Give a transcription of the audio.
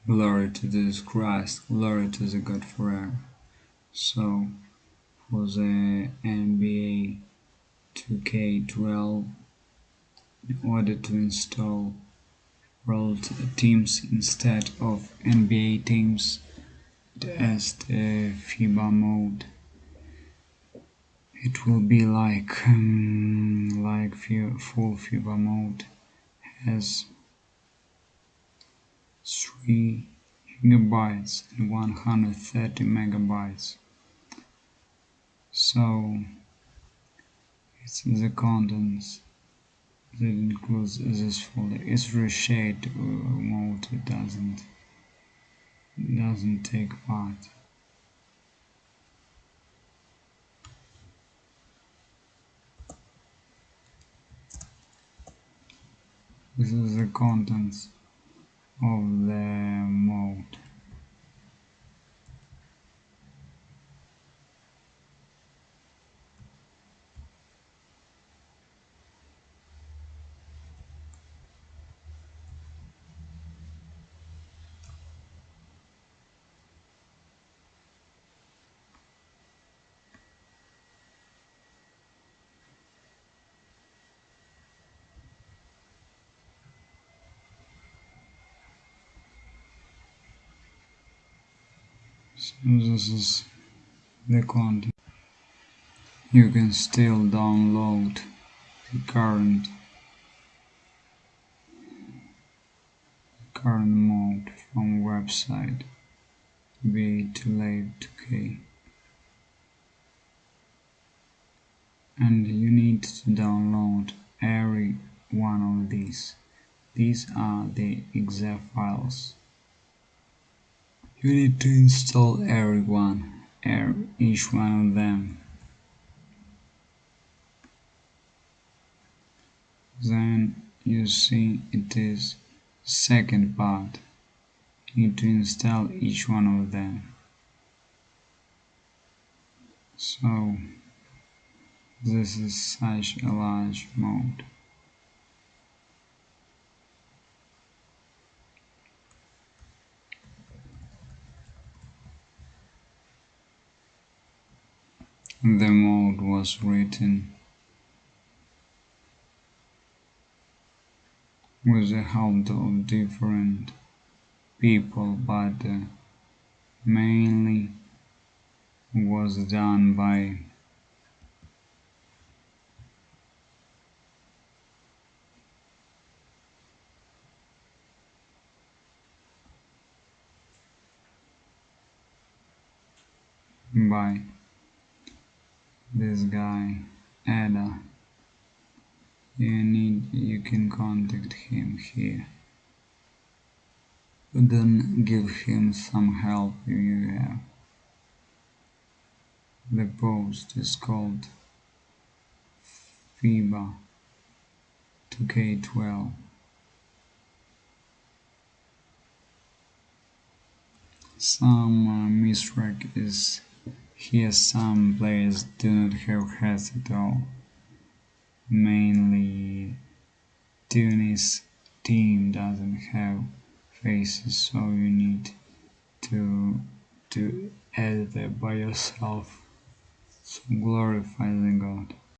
Glory to Jesus Christ, glory to the God forever. So, for the NBA 2k12, in order to install world teams instead of NBA teams as the FIBA mode, it will be like full FIBA mode has 3 gigabytes and 130 megabytes. So it's the contents that includes this folder. It's reshade mode. It doesn't take part. This is the contents of the mode. So this is the content. You can still download the current mode from website FIBA 2k, and you need to download every one of these. These are the exe files. You need to install each one of them. Then you see it is second part. You need to install each one of them. So this is such a large mode. The mode was written with the help of different people, but mainly was done by this guy, Ada. You can contact him here. Then give him some help if you have. The post is called FIBA 2k12. Some misrec is here. Some players do not have heads at all. Mainly Tunis team doesn't have faces, so you need to edit it by yourself. So glorify the God.